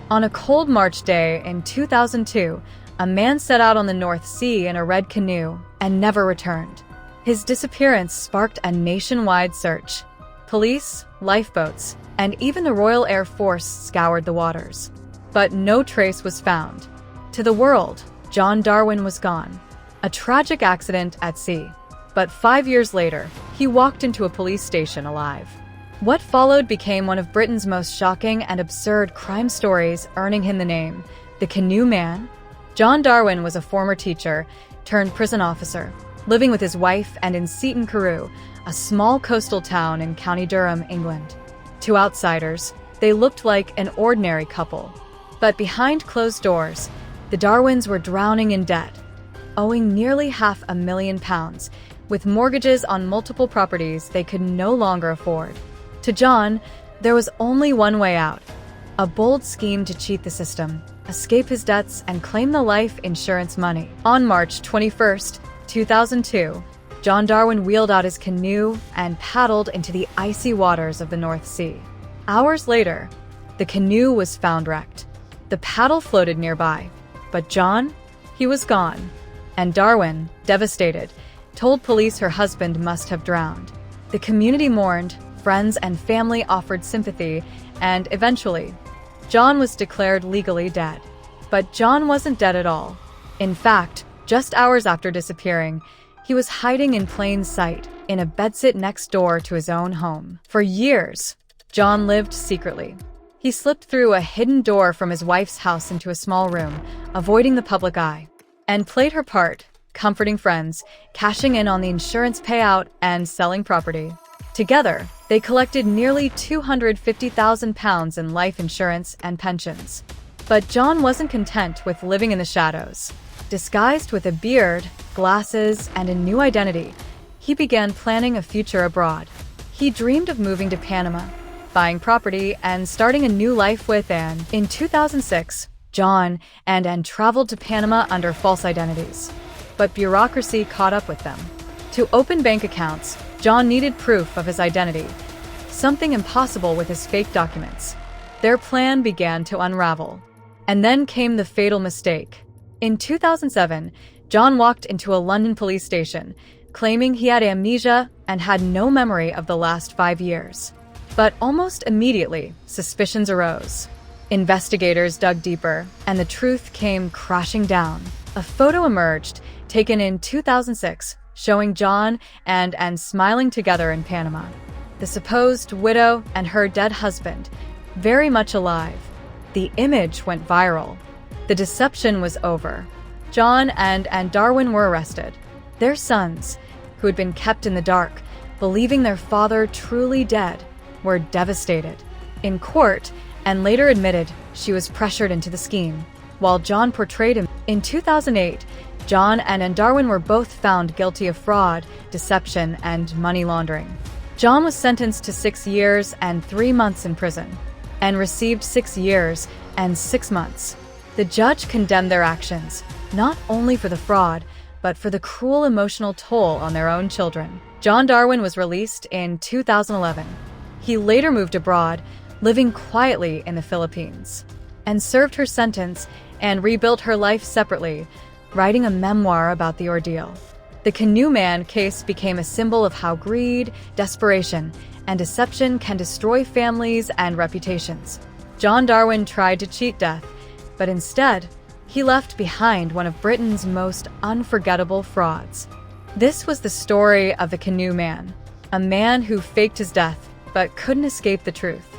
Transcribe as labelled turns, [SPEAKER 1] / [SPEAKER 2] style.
[SPEAKER 1] On a cold March day in 2002, a man set out on the North Sea in a red canoe and never returned. His disappearance sparked a nationwide search. Police, lifeboats, and even the Royal Air Force scoured the waters. But no trace was found. To the world, John Darwin was gone. A tragic accident at sea. But 5 years later, he walked into a police station alive. What followed became one of Britain's most shocking and absurd crime stories, earning him the name, the Canoe Man. John Darwin was a former teacher turned prison officer, living with his wife and in Seaton Carew, a small coastal town in County Durham, England. To outsiders, they looked like an ordinary couple. But behind closed doors, the Darwins were drowning in debt, owing nearly £500,000, with mortgages on multiple properties they could no longer afford. To John, there was only one way out: a bold scheme to cheat the system, escape his debts, and claim the life insurance money. On March 21st, 2002, John Darwin wheeled out his canoe and paddled into the icy waters of the North Sea. Hours later, the canoe was found wrecked. The paddle floated nearby, but John, he was gone. And Darwin, devastated, told police her husband must have drowned. The community mourned, friends and family offered sympathy, and eventually, John was declared legally dead. But John wasn't dead at all. In fact, just hours after disappearing, he was hiding in plain sight in a bedsit next door to his own home. For years, John lived secretly. He slipped through a hidden door from his wife's house into a small room, avoiding the public eye, and played her part, comforting friends, cashing in on the insurance payout, and selling property. Together, they collected nearly £250,000 in life insurance and pensions. But John wasn't content with living in the shadows. Disguised with a beard, glasses, and a new identity, he began planning a future abroad. He dreamed of moving to Panama, buying property, and starting a new life with Anne. In 2006, John and Anne traveled to Panama under false identities. But bureaucracy caught up with them. To open bank accounts, John needed proof of his identity, something impossible with his fake documents. Their plan began to unravel. And then came the fatal mistake. In 2007, John walked into a London police station, claiming he had amnesia and had no memory of the last 5 years. But almost immediately, suspicions arose. Investigators dug deeper, and the truth came crashing down. A photo emerged, taken in 2006, showing John and Anne smiling together in Panama. The supposed widow and her dead husband, very much alive. The image went viral. The deception was over. John and Anne Darwin were arrested. Their sons, who had been kept in the dark, believing their father truly dead, were devastated. In court, Anne later admitted she was pressured into the scheme, while John portrayed him. In 2008, John and Anne Darwin were both found guilty of fraud, deception, and money laundering. John was sentenced to 6 years and 3 months in prison, and received 6 years and 6 months. The judge condemned their actions, not only for the fraud, but for the cruel emotional toll on their own children. John Darwin was released in 2011. He later moved abroad, living quietly in the Philippines, and served her sentence and rebuilt her life separately, writing a memoir about the ordeal. The Canoe Man case became a symbol of how greed, desperation, and deception can destroy families and reputations. John Darwin tried to cheat death, but instead, he left behind one of Britain's most unforgettable frauds. This was the story of the Canoe Man, a man who faked his death but couldn't escape the truth.